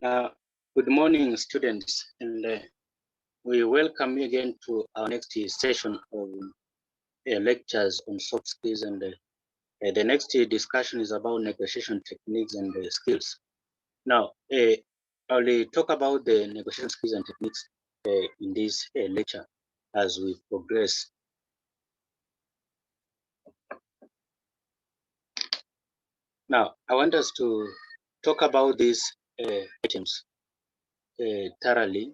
Good morning, students, and we welcome you again to our next session of lectures on soft skills. And the next discussion is about negotiation techniques and skills. Now, I'll talk about the negotiation skills and techniques in this lecture as we progress. Now, I want us to talk about these items thoroughly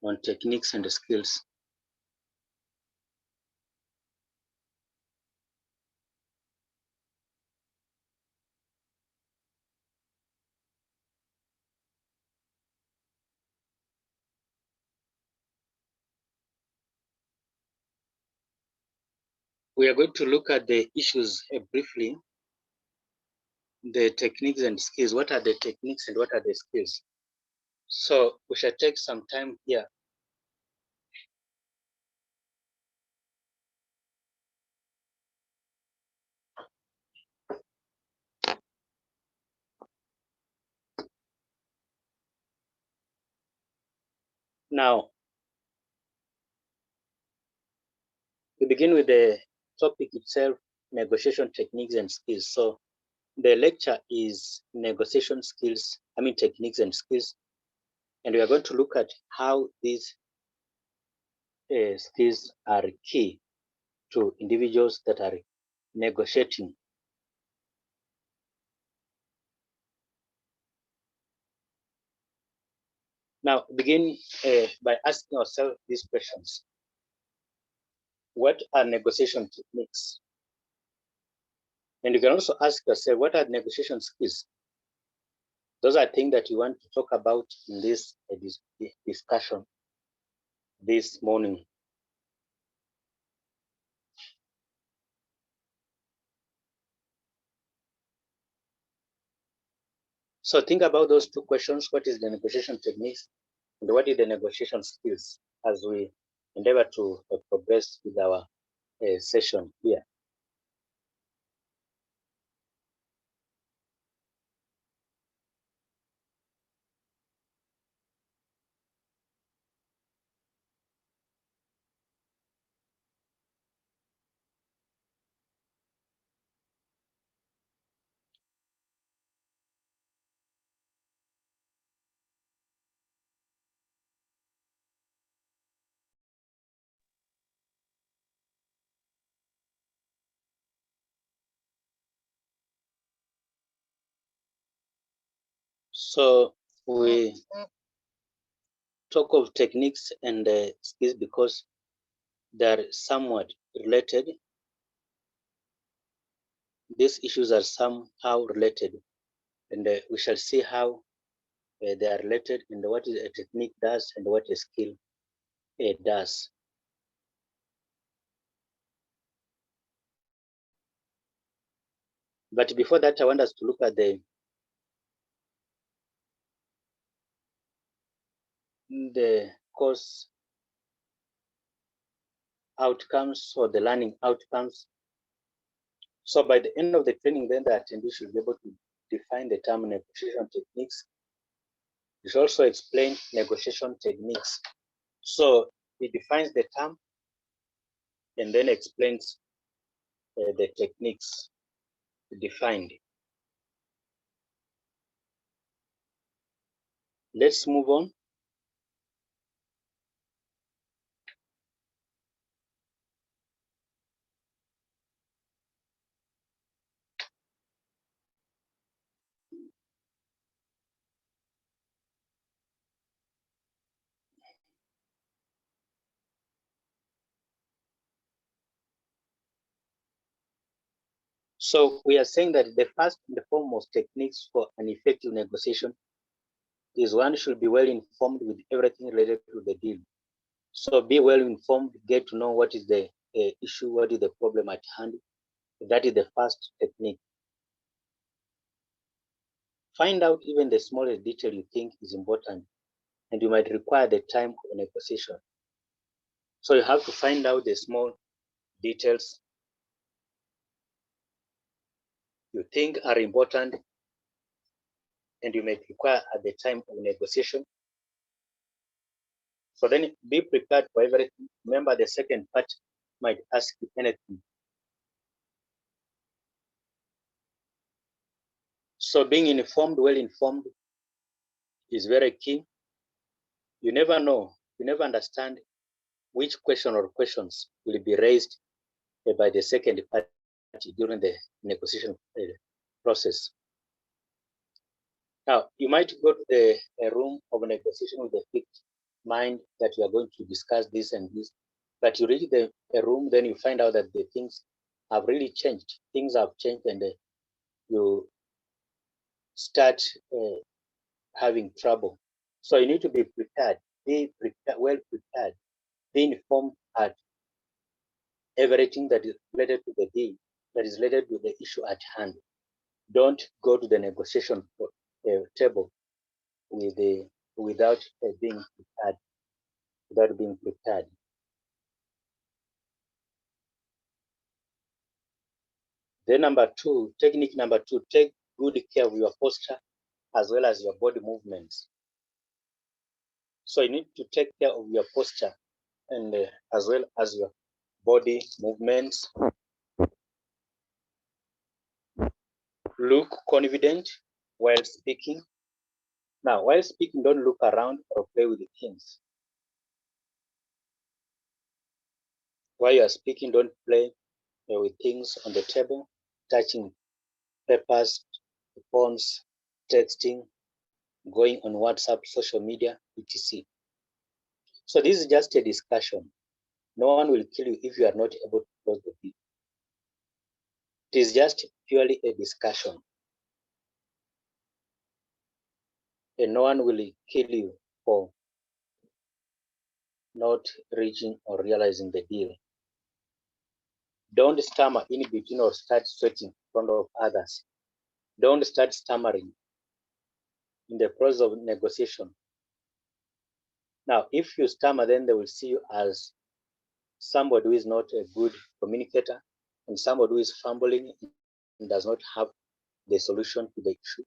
on techniques and skills. We are going to look at the issues briefly. The techniques and skills. What are the techniques and what are the skills? So we shall take some time here. Now, we begin with the topic itself, negotiation techniques and skills. So the lecture is negotiation skills, techniques and skills. And we are going to look at how these skills are key to individuals that are negotiating. Now, begin by asking ourselves these questions. What are negotiation techniques? And you can also ask yourself, what are negotiation skills? Those are things that you want to talk about in this discussion this morning. So think about those two questions. What is the negotiation techniques and what is the negotiation skills as we endeavor to progress with our session here. So we talk of techniques and skills because they're somewhat related. These issues are somehow related, and we shall see how they are related and what a technique does and what a skill does. But before that, I want us to look at the course outcomes or the learning outcomes. So by the end of the training, then the attendee should be able to define the term negotiation techniques. You should also explain negotiation techniques. So it defines the term and then explains the techniques defined. Let's move on. So we are saying that the first and the foremost techniques for an effective negotiation is one should be well informed with everything related to the deal. So be well informed, get to know what is the issue, what is the problem at hand. That is the first technique. Find out even the smallest detail you think is important and you might require the time of negotiation. So you have to find out the small details you think are important and you may require at the time of negotiation. So then be prepared for everything. Remember, the second part might ask you anything. So being informed, well informed, is very key. You never know, you never understand which question or questions will be raised by the second party during the negotiation process. Now, you might go to the room of negotiation with a fixed mind that you are going to discuss this and this, but you reach the room, then you find out that the things have really changed. Things have changed, and you start having trouble. So you need to be prepared, well prepared, be informed at everything that is related to the deal, that is related to the issue at hand. Don't go to the negotiation table without being prepared. Then technique number two, take good care of your posture as well as your body movements. So you need to take care of your posture and as well as your body movements. Look confident while speaking. Now, while speaking, don't look around or play with the things. While you are speaking, don't play with things on the table, touching papers, phones, texting, going on WhatsApp, social media, etc. So this is just a discussion. No one will kill you if you are not able to close the deal. It is just purely a discussion. And no one will kill you for not reaching or realizing the deal. Don't stammer in between or start sweating in front of others. Don't start stammering in the process of negotiation. Now, if you stammer, then they will see you as somebody who is not a good communicator and somebody who is fumbling and does not have the solution to the issue.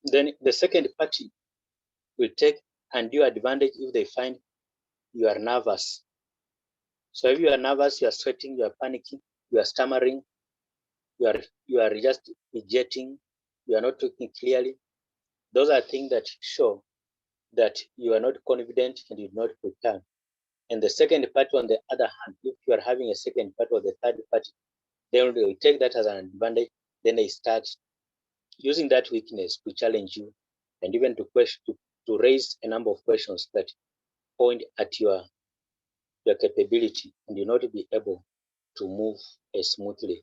Then the second party will take undue advantage if they find you are nervous. So if you are nervous, you are sweating, you are panicking, you are stammering, you are just fidgeting, you are not talking clearly. Those are things that show that you are not confident and you are not prepared. And the second party, on the other hand, if you are having a second party or the third party, they will take that as an advantage. Then they start using that weakness to challenge you and even to raise a number of questions that point at your capability, and you not be able to move smoothly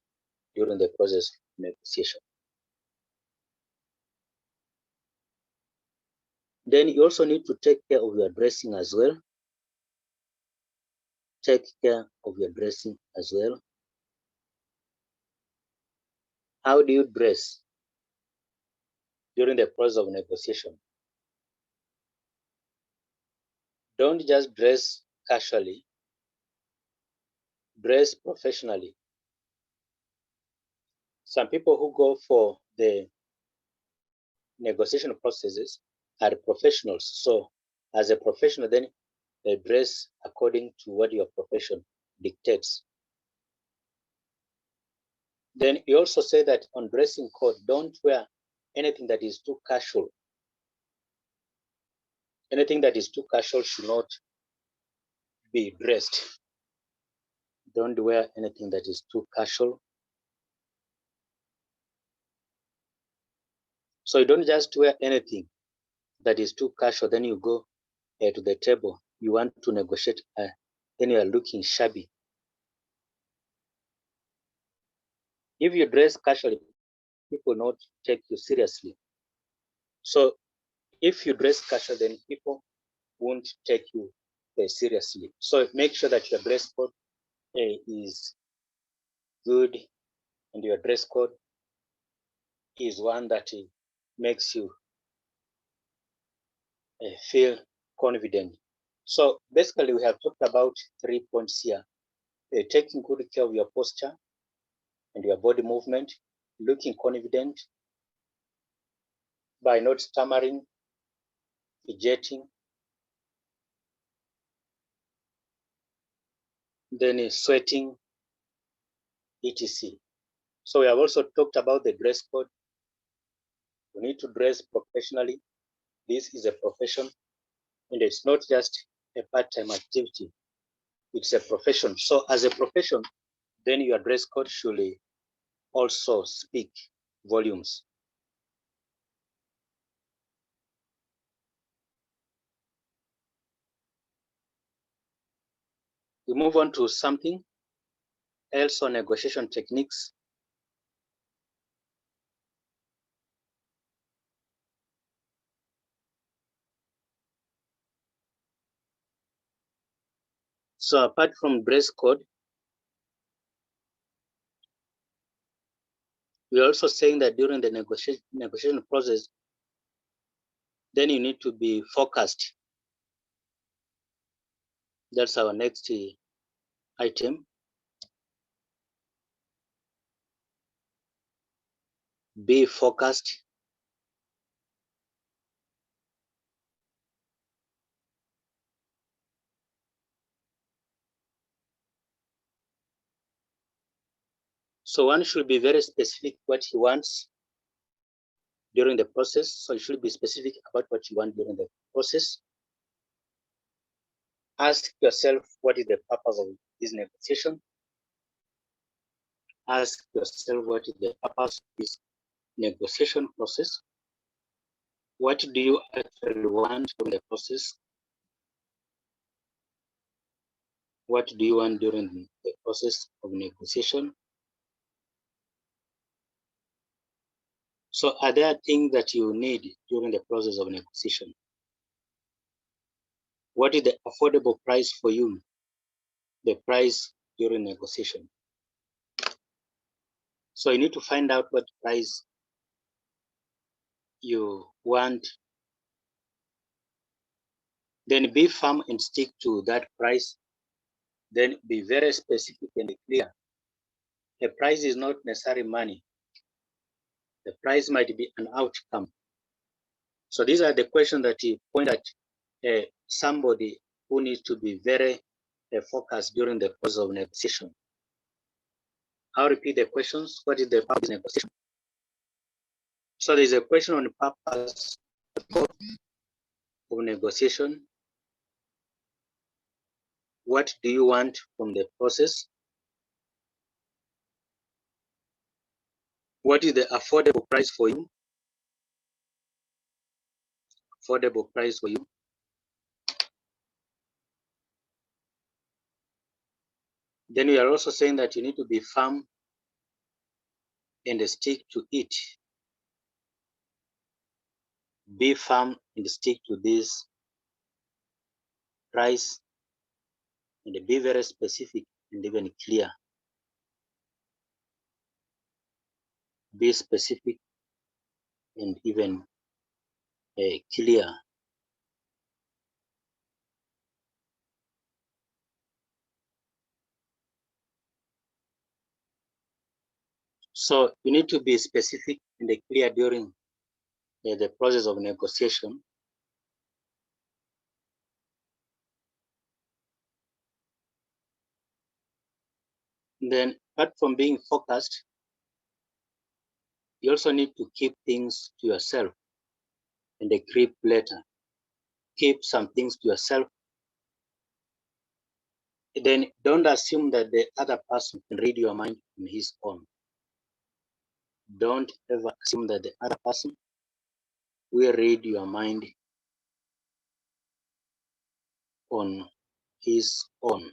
during the process of negotiation. Then you also need to take care of your dressing as well. Take care of your dressing as well. How do you dress during the process of negotiation? Don't just dress casually, dress professionally. Some people who go for the negotiation processes are professionals. So as a professional, then they dress according to what your profession dictates. Then you also say that on dressing code, don't wear anything that is too casual. Anything that is too casual should not be dressed. Don't wear anything that is too casual. So you don't just wear anything that is too casual, then you go to the table, you want to negotiate, then you are looking shabby. If you dress casually, people will not take you seriously. So if you dress casual, then people won't take you seriously. So make sure that your dress code is good and your dress code is one that makes you feel confident. So basically, we have talked about 3 points here. Taking good care of your posture, and your body movement, looking confident by not stammering, fidgeting, then sweating, etc. So we have also talked about the dress code. You need to dress professionally. This is a profession, and it's not just a part-time activity. It's a profession. So as a profession, then your dress code should also speak volumes. We move on to something else on negotiation techniques. So apart from dress code, we're also saying that during the negotiation process, then you need to be focused. That's our next item. Be focused. So one should be very specific what he wants during the process. So you should be specific about what you want during the process. Ask yourself, what is the purpose of this negotiation? Ask yourself, what is the purpose of this negotiation process? What do you actually want from the process? What do you want during the process of negotiation? So are there things that you need during the process of negotiation? What is the affordable price for you? The price during negotiation. So you need to find out what price you want. Then be firm and stick to that price. Then be very specific and clear. The price is not necessarily money. The price might be an outcome. So these are the questions that you point at somebody who needs to be very focused during the process of negotiation. I'll repeat the questions. What is the purpose of negotiation? So there's a question on the purpose of negotiation. What do you want from the process? What is the affordable price for you? Affordable price for you. Then we are also saying that you need to be firm and stick to it. Be firm and stick to this price, and be very specific and even clear. Be specific and even clear. So you need to be specific and clear during the process of negotiation. Then, apart from being focused, you also need to keep things to yourself and keep later. Keep some things to yourself. Then don't assume that the other person can read your mind on his own. Don't ever assume that the other person will read your mind on his own.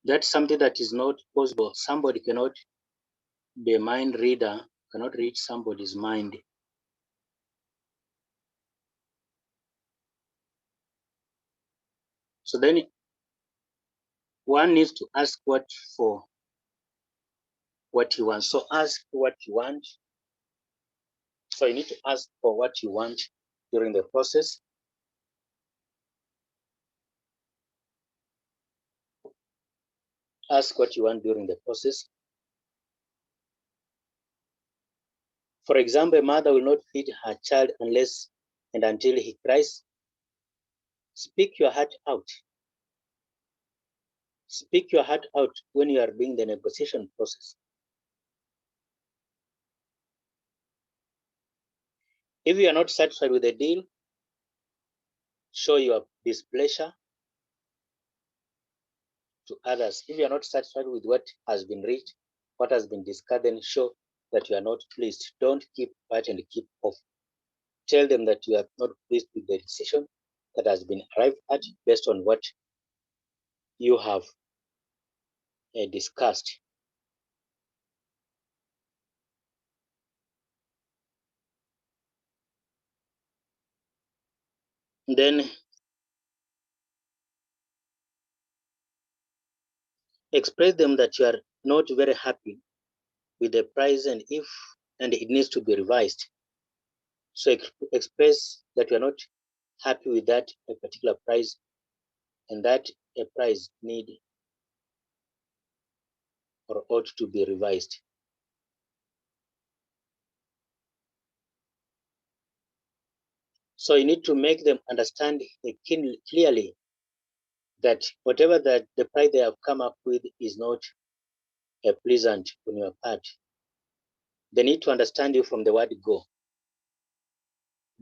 That's something that is not possible. Somebody cannot, the mind reader cannot read somebody's mind. So then one needs to ask what you want. So ask what you want. So you need to ask for what you want during the process. ask what you want during the process. For example, a mother will not feed her child unless and until he cries. Speak your heart out. Speak your heart out when you are doing the negotiation process. If you are not satisfied with the deal, show your displeasure to others. If you are not satisfied with what has been reached, what has been discussed, then show that you are not pleased. Don't keep quiet and keep off. Tell them that you are not pleased with the decision that has been arrived at based on what you have discussed. Then express them that you are not very happy with the price and it needs to be revised. So express that you are not happy with that a particular price and that a price need or ought to be revised. So you need to make them understand clearly that whatever that the price they have come up with is not pleasant on your part. They need to understand you from the word go.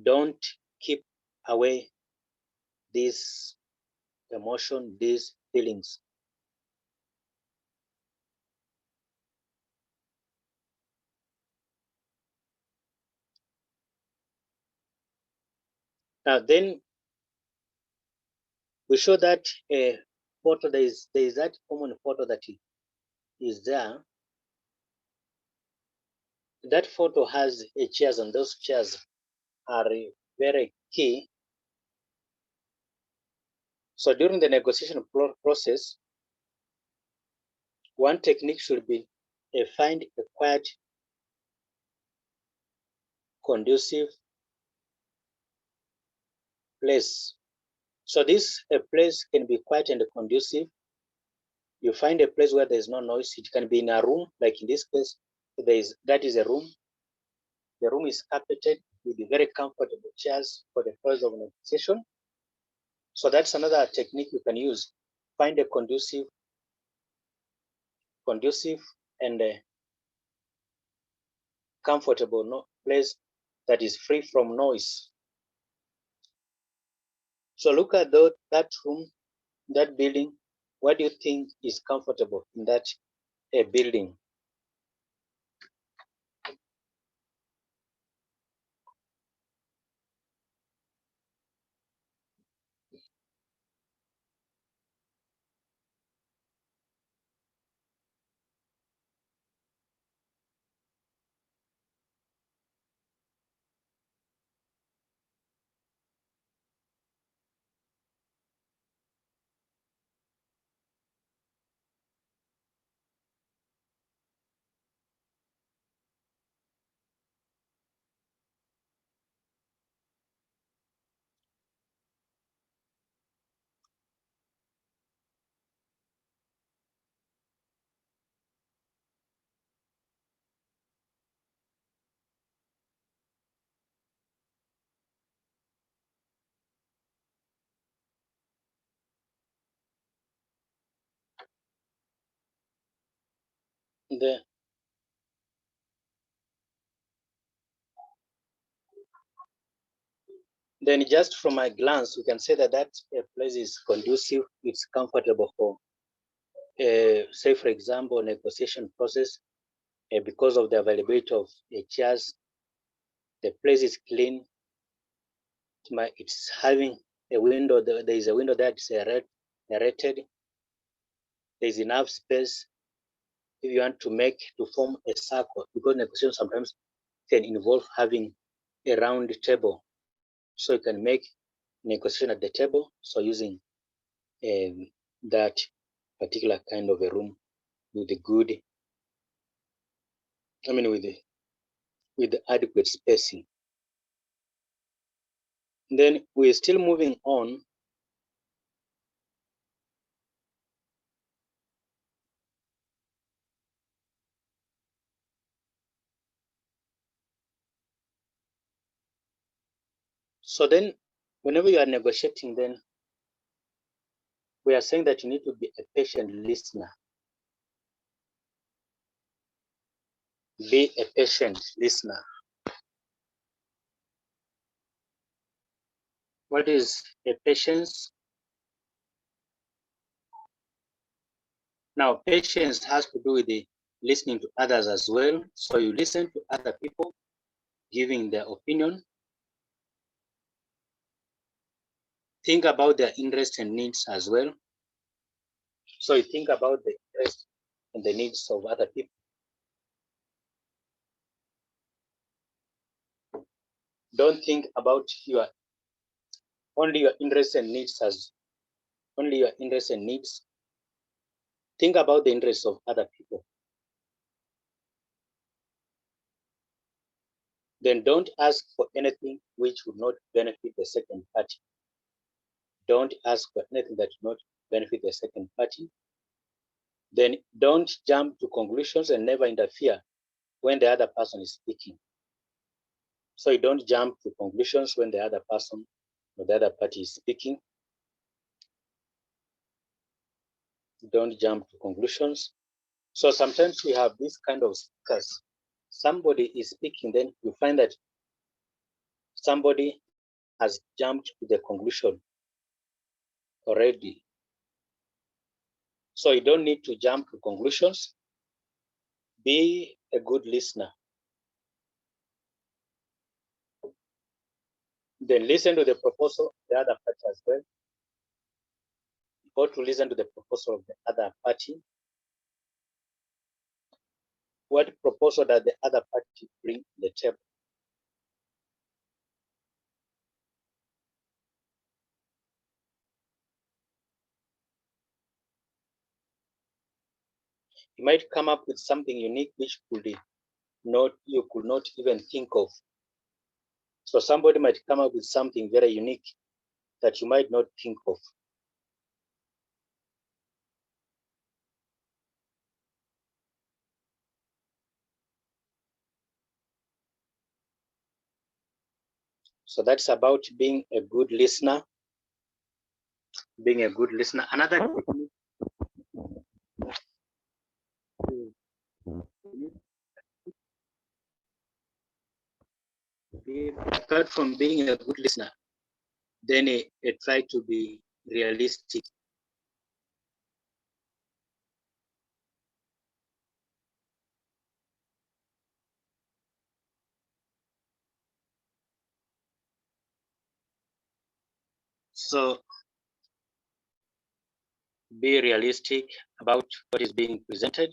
Don't keep away this emotion, these feelings. Now then we show that a photo, there is that common photo that is there. That photo has a chairs and those chairs are very key. So during the negotiation process, one technique should be find a quiet, conducive place. So this a place can be quiet and conducive. You find a place where there's no noise. It can be in a room, like in this case, that is a room. The room is carpeted with very comfortable chairs for the purpose of negotiation. So that's another technique you can use. Find a conducive and comfortable place that is free from noise. So look at that room, that building. What do you think is comfortable in that building? The, then just from my glance, we can say that place is conducive, it's comfortable for, say for example, negotiation process, because of the availability of chairs. The place is clean. It's having a window. There is a window that's rated. There's enough space if you want to form a circle, because negotiation sometimes can involve having a round table. So you can make negotiation at the table. So using that particular kind of a room with the good, with the adequate spacing. Then we're still moving on. So then, whenever you are negotiating, then we are saying that you need to be a patient listener. Be a patient listener. What is a patience? Now, patience has to do with the listening to others as well. So you listen to other people, giving their opinion. Think about their interests and needs as well. So you think about the interests and the needs of other people. Don't think about only your interests and needs as only your interests and needs. Think about the interests of other people. Then don't ask for anything which would not benefit the second party. Don't ask for anything that would not benefit the second party. Then don't jump to conclusions and never interfere when the other person is speaking. So you don't jump to conclusions when the other person or the other party is speaking. Don't jump to conclusions. So sometimes we have this kind of speakers. Somebody is speaking, then you find that somebody has jumped to the conclusion already. So you don't need to jump to conclusions. Be a good listener. Then listen to the proposal of the other party as well. Or to listen to the proposal of the other party. What proposal does the other party bring to the table? You might come up with something unique which you could not even think of. So somebody might come up with something very unique that you might not think of. So that's about being a good listener. Being a good listener. Another technique apart from being a good listener, then try to be realistic. So be realistic about what is being presented.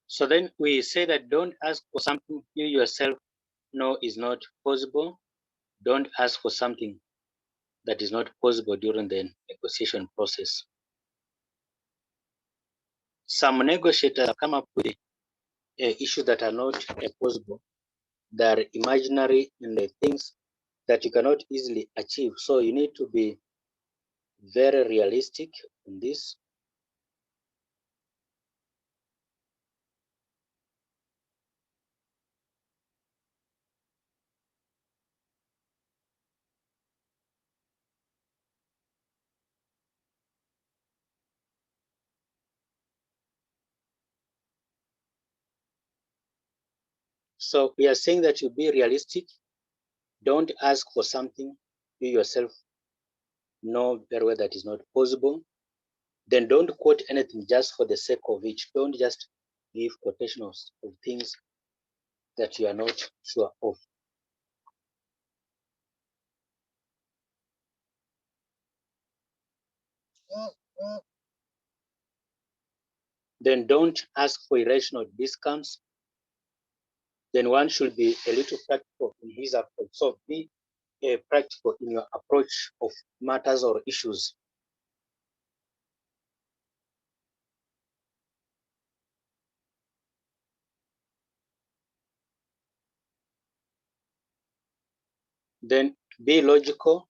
So then we say that don't ask for something you yourself know is not possible. Don't ask for something that is not possible during the negotiation process. Some negotiators have come up with issues that are not possible. They are imaginary and the things that you cannot easily achieve. So you need to be very realistic in this. So we are saying that you be realistic. Don't ask for something you yourself know very well that is not possible. Then don't quote anything just for the sake of it. Don't just give quotations of things that you are not sure of. Then don't ask for irrational discounts. Then one should be a little practical in his approach. So be practical in your approach of matters or issues. Then be logical.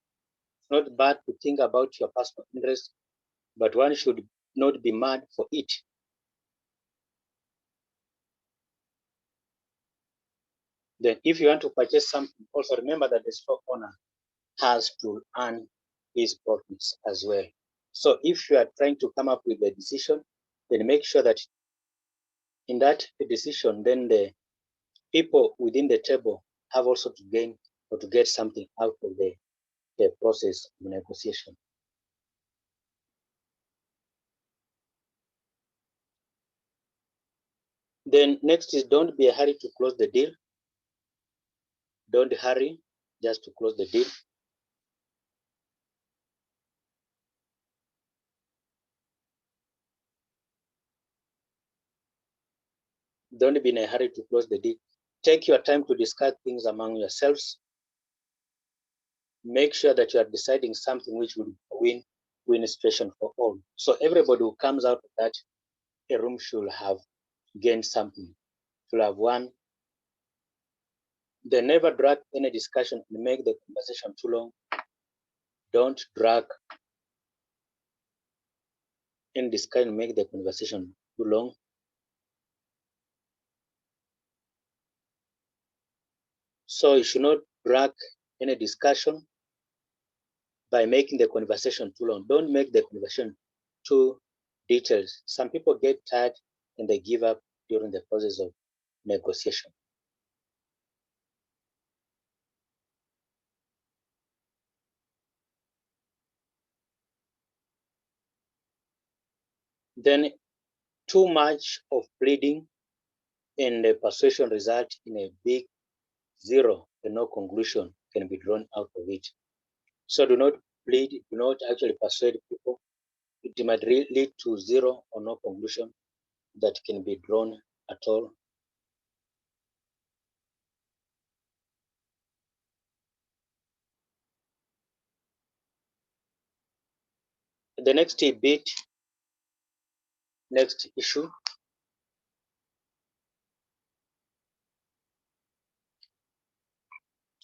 It's not bad to think about your personal interest, but one should not be mad for it. Then if you want to purchase something, also remember that the store owner has to earn his profits as well. So if you are trying to come up with a decision, then make sure that in that decision, then the people within the table have also to gain or to get something out of the process of negotiation. Then next is don't be a hurry to close the deal. Don't hurry just to close the deal. Don't be in a hurry to close the deal. Take your time to discuss things among yourselves. Make sure that you are deciding something which will win situation for all. So everybody who comes out of that a room should have gained something, should have won. They never drag any discussion and make the conversation too long. Don't drag any discussion and make the conversation too long. So you should not drag any discussion by making the conversation too long. Don't make the conversation too detailed. Some people get tired and they give up during the process of negotiation. Then too much of pleading and the persuasion result in a big zero and no conclusion can be drawn out of it. So do not plead, do not actually persuade people. It might lead to zero or no conclusion that can be drawn at all. The next bit, next issue,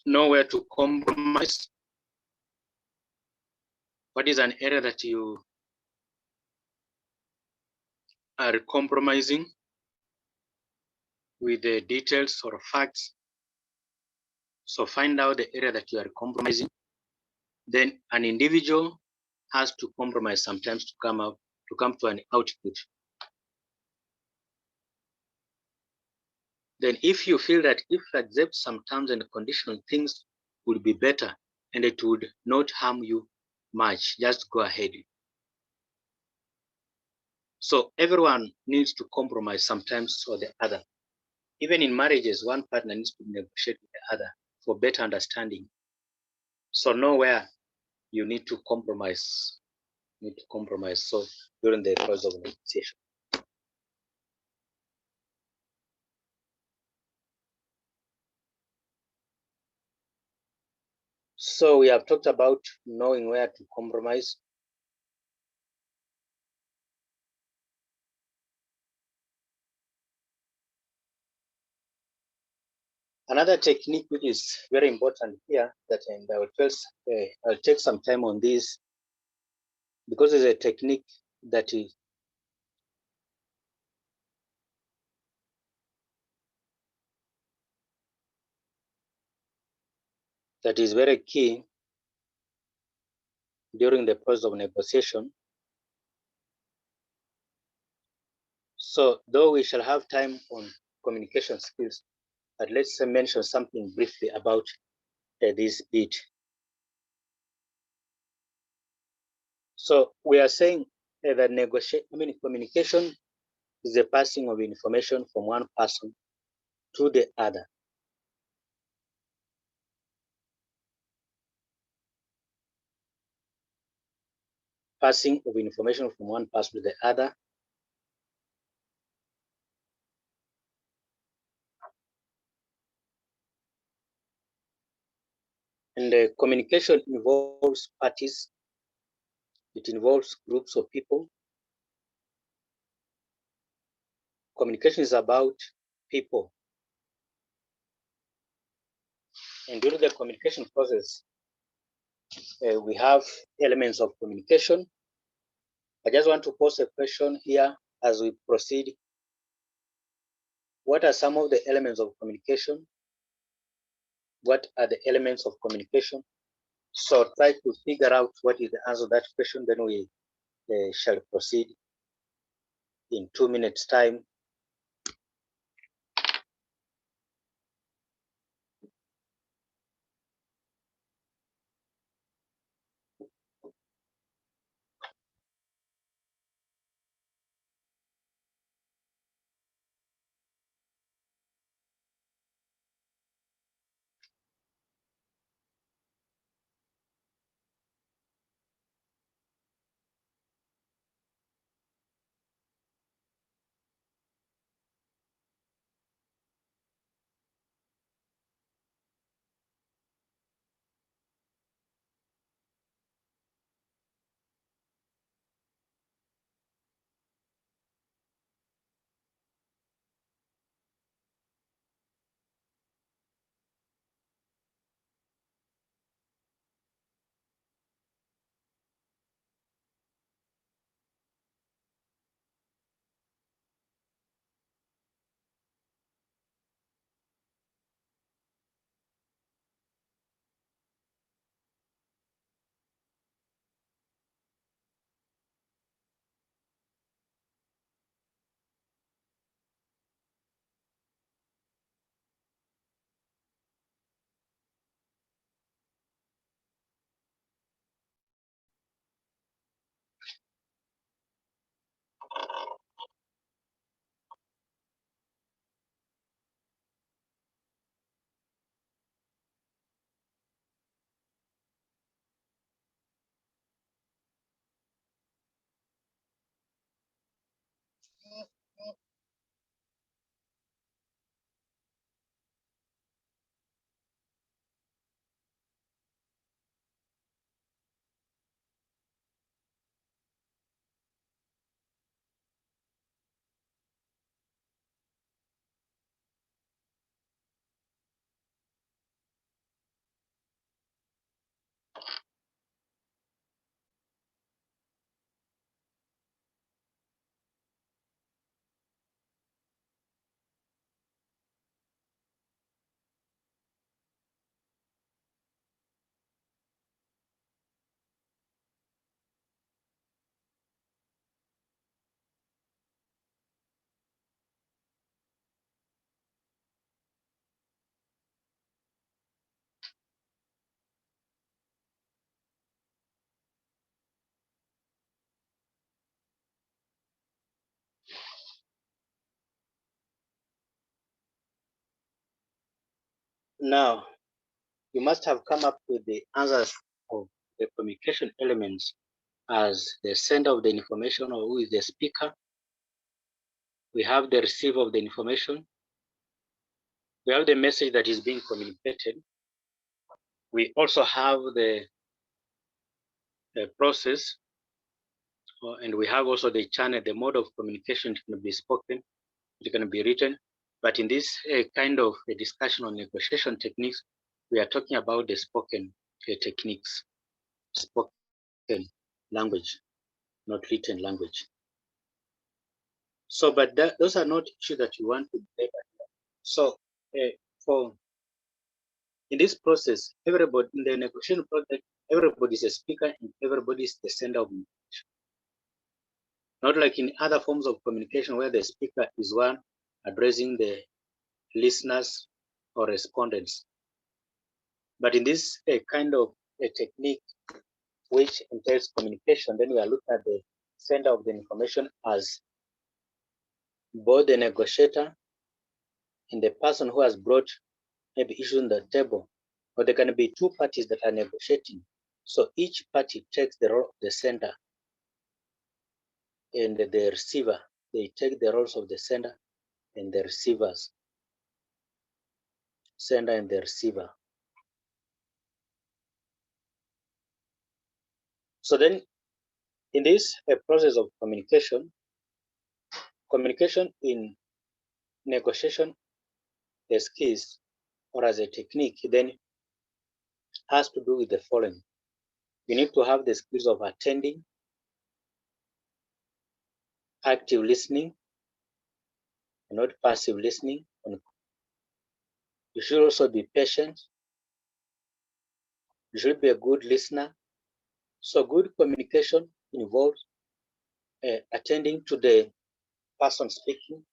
know where to compromise. What is an area that you are compromising with the details or facts? So find out the area that you are compromising. Then an individual has to compromise sometimes to come to an output. Then if you feel that if you accept some terms and conditions, things would be better and it would not harm you much, just go ahead. So everyone needs to compromise sometimes or the other. Even in marriages, one partner needs to negotiate with the other for better understanding. So know where you need to compromise. So during the process of negotiation. So we have talked about knowing where to compromise. Another technique which is very important here that and I will first I'll take some time on this because it's a technique that is very key during the process of negotiation. So though we shall have time on communication skills, but let's mention something briefly about this bit. So we are saying that communication is the passing of information from one person to the other. Passing of information from one person to the other. And the communication involves parties. It involves groups of people. Communication is about people. And during the communication process, we have elements of communication. I just want to pose a question here as we proceed. What are some of the elements of communication? What are the elements of communication? So try to figure out what is the answer to that question, then we shall proceed in 2 minutes time. Now, you must have come up with the answers of the communication elements as the sender of the information, or who is the speaker. We have the receiver of the information. We have the message that is being communicated. We also have the process, and we have also the channel, the mode of communication. It can be spoken, it can be written. But in this kind of a discussion on negotiation techniques, we are talking about the spoken techniques, spoken language, not written language. So, but those are not issues that you want to debate. So, for in this process, everybody in the negotiation process, everybody is a speaker and everybody is the sender of information. Not like in other forms of communication where the speaker is one addressing the listeners or respondents. But in this kind of a technique which entails communication, then we are looking at the sender of the information as both the negotiator and the person who has brought maybe issues on the table, or there can be two parties that are negotiating. So each party takes the role of the sender and the receiver. They take the roles of the sender and the receivers. Sender and the receiver. So then in this process of communication in negotiation as keys or as a technique then has to do with the following. You need to have the skills of attending, active listening and not passive listening. You should also be patient. You should be a good listener. So good communication involves attending to the person speaking,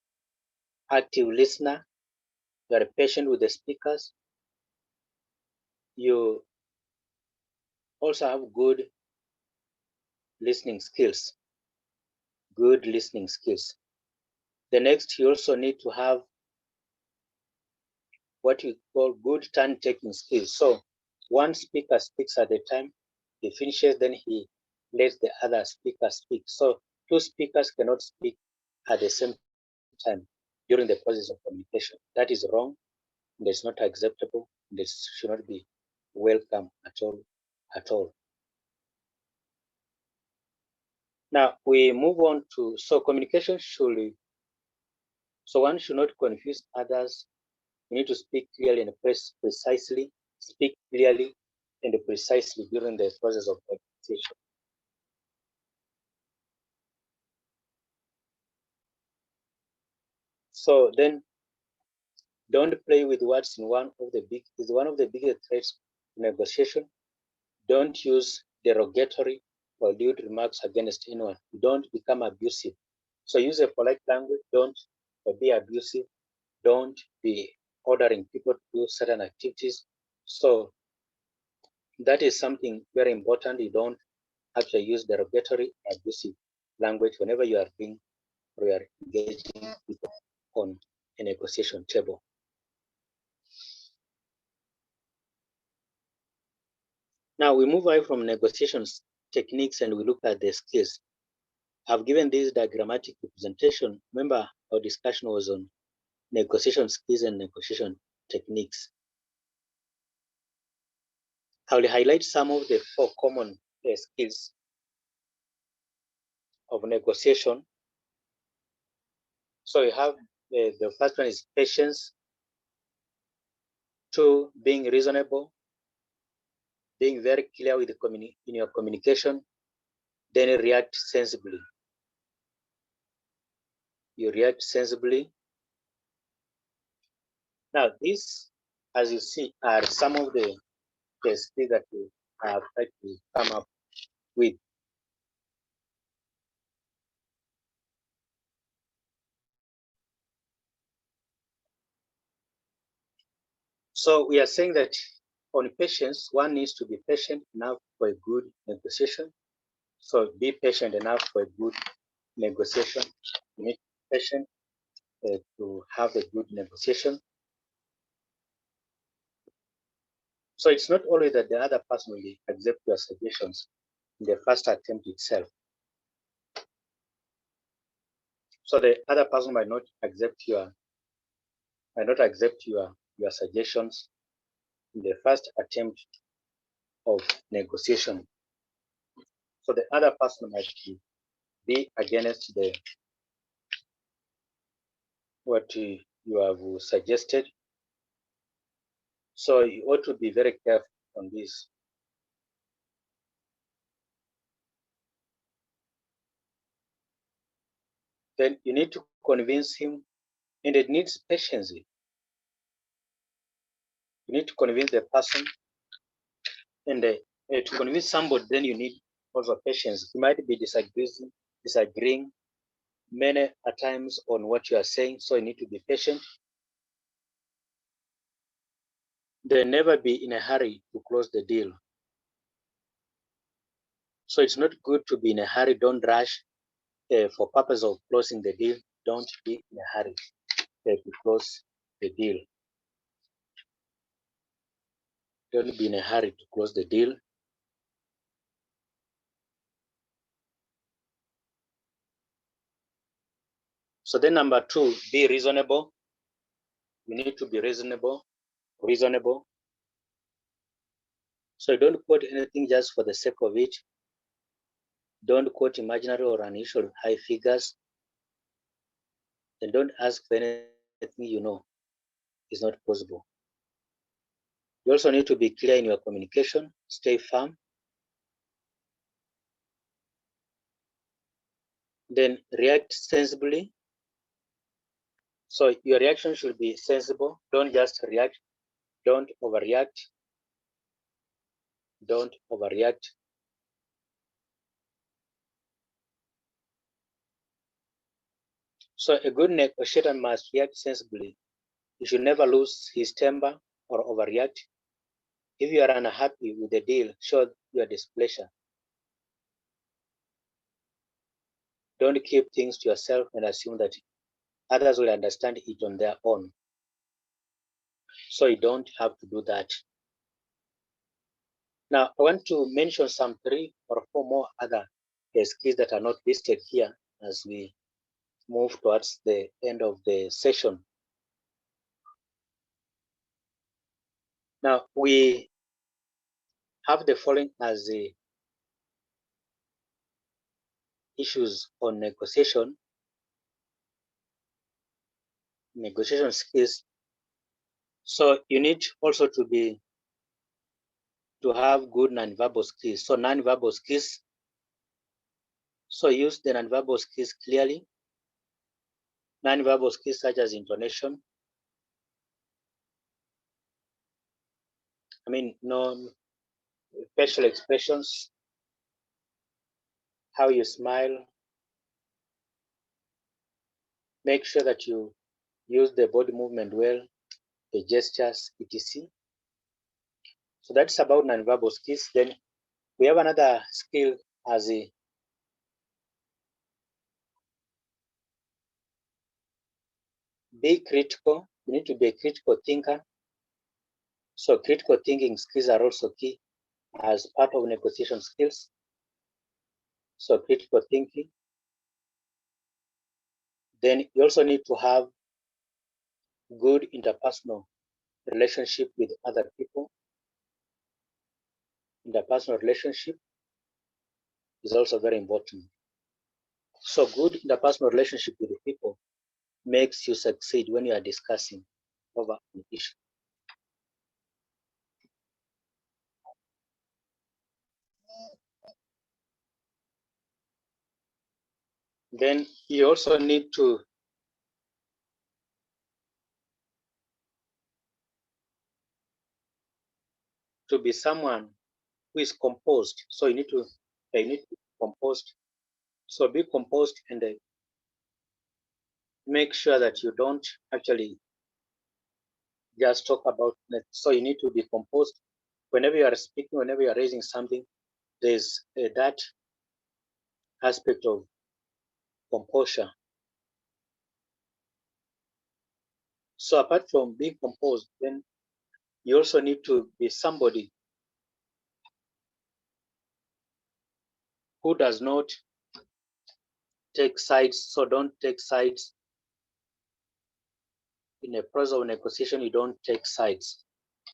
active listener. You are patient with the speakers. You also have good listening skills. Good listening skills. The next, you also need to have what we call good turn-taking skills. So one speaker speaks at a time, he finishes, then he lets the other speaker speak. So two speakers cannot speak at the same time during the process of communication. That is wrong. That's not acceptable. This should not be welcome at all. At all. Now we move on to communication should. So one should not confuse others. You need to speak clearly and precisely. Speak clearly and precisely during the process of communication. So then, don't play with words. One of the biggest threats in negotiation. Don't use derogatory or lewd remarks against anyone. Don't become abusive. So use a polite language. Don't be abusive. Don't be ordering people to do certain activities. So that is something very important. You don't actually use derogatory, abusive language whenever you are being or you are engaging people on a negotiation table. Now we move away from negotiations techniques and we look at the skills. I've given this diagrammatic representation. Remember, our discussion was on negotiation skills and negotiation techniques. I will highlight some of the 4 common skills of negotiation. So you have the first one is patience. 2, being reasonable, being very clear with in your communication, then react sensibly. You react sensibly. Now, these, as you see, are some of the skills that we have tried to come up with. So we are saying that on patience, one needs to be patient enough for a good negotiation. So be patient enough for a good negotiation. You need to be patient to have a good negotiation. So it's not always that the other person will accept your suggestions in the first attempt itself. So the other person might not accept your suggestions in the first attempt of negotiation. So the other person might be against what you have suggested. So you ought to be very careful on this. Then you need to convince him, and it needs patience. You need to convince the person, and to convince somebody, then you need also patience. You might be disagreeing many a times on what you are saying, so you need to be patient. Then never be in a hurry to close the deal. So it's not good to be in a hurry. Don't rush for purpose of closing the deal. Don't be in a hurry to close the deal. Don't be in a hurry to close the deal. So then number 2, be reasonable. You need to be reasonable. So don't quote anything just for the sake of it. Don't quote imaginary or unusual high figures. And don't ask for anything you know is not possible. You also need to be clear in your communication. Stay firm. Then react sensibly. So your reaction should be sensible. Don't just react. Don't overreact. Don't overreact. So a good negotiator must react sensibly. He should never lose his temper or overreact. If you are unhappy with the deal, show your displeasure. Don't keep things to yourself and assume that others will understand it on their own. So you don't have to do that. Now, I want to mention some 3 or 4 more other skills that are not listed here as we move towards the end of the session. Now, we have the following as the issues on negotiation skills. So you need also to have good nonverbal skills. So nonverbal skills, so use the nonverbal skills clearly. Nonverbal skills such as intonation, no facial expressions, how you smile. Make sure that you use the body movement well, the gestures, etc. So that's about nonverbal skills. Then we have another skill as a be critical. You need to be a critical thinker. So critical thinking skills are also key as part of negotiation skills. So critical thinking. Then you also need to have good interpersonal relationship with other people. Interpersonal relationship is also very important. So good interpersonal relationship with the people makes you succeed when you are discussing over an issue. Then you also need to be someone who is composed. So you need to be composed. So be composed and make sure that you don't actually just talk about that. So you need to be composed. Whenever you are speaking, whenever you are raising something, there's that aspect of composure. So apart from being composed, then you also need to be somebody who does not take sides. So don't take sides. In a process of negotiation, you don't take sides.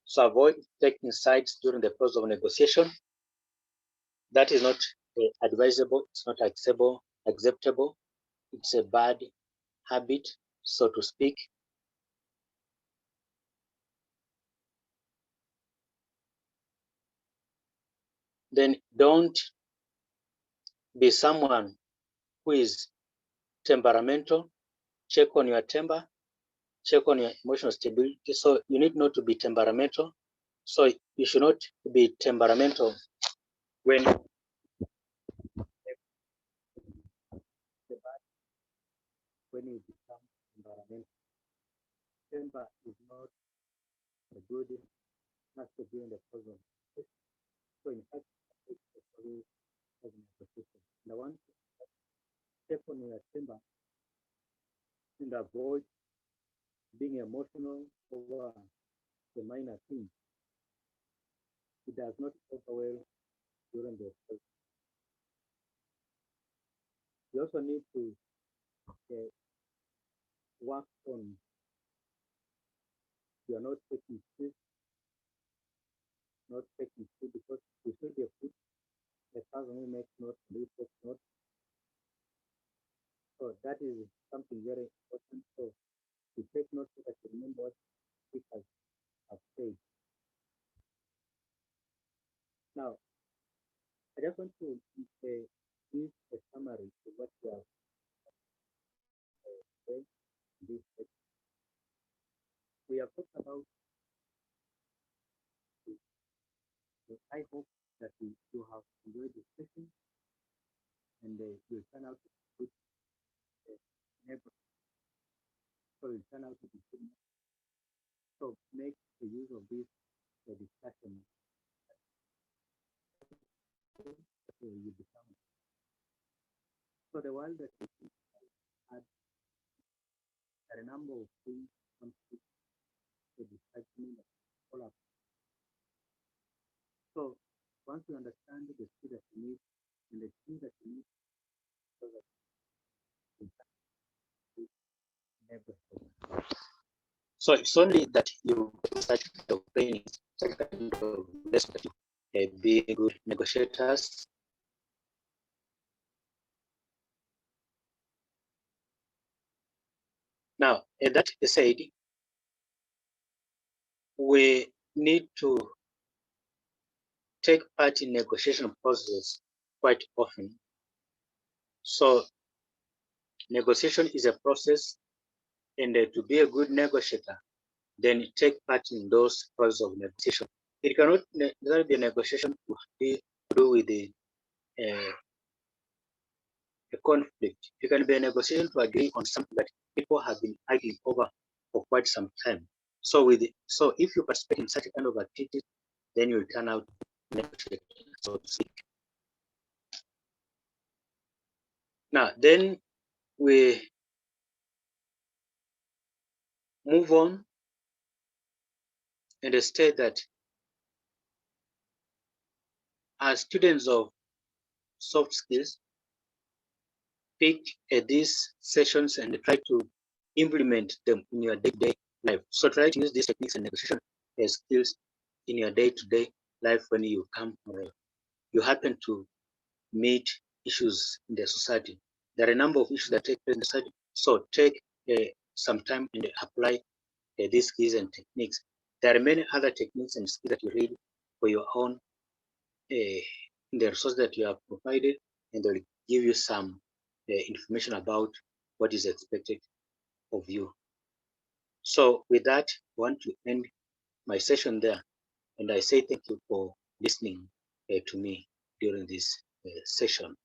So avoid taking sides during the process of negotiation. That is not advisable. It's not acceptable. It's a bad habit, so to speak. Then don't be someone who is temperamental. Check on your temper, check on your emotional stability. So you need not to be temperamental. So you should not be temperamental when you become temperamental. Temper is not a good aspect during the process. So in fact, it's a way of negotiation. The one check on your temper and avoid being emotional over the minor things. It does not go well during the process. You also need to work on you are not taking food, because you should be a food. The person who makes notes, who takes notes. So that is something very important. So to take notes so that you remember what speakers have said. Now, I just want to give a summary of what we have we have talked about. I hope that you have enjoyed the session and will turn out to be good neighbor. So will turn out to be good. So make the use of this discussion. You become. So the world that we had a number of things the discussion all up. So once you understand the skill that you need and the skill that you need, so that you can never stop. So it's only that you such kind of training, such kind of respect, be good negotiators. Now, that said, we need to take part in negotiation processes quite often. So negotiation is a process, and to be a good negotiator, then take part in those processes of negotiation. It cannot necessarily be a negotiation to do with a conflict. It can be a negotiation to agree on something that people have been arguing over for quite some time. So if you participate in such a kind of activity, then you will turn out negotiating, so to speak. Now, then we move on and state that as students of soft skills, pick these sessions and try to implement them in your day-to-day life. So try to use these techniques and negotiation skills in your day-to-day life when you come or you happen to meet issues in the society. There are a number of issues that take place in the society. So take some time and apply these skills and techniques. There are many other techniques and skills that you read for your own in the resource that you have provided, and they'll give you some information about what is expected of you. So with that, I want to end my session there, and I say thank you for listening to me during this session.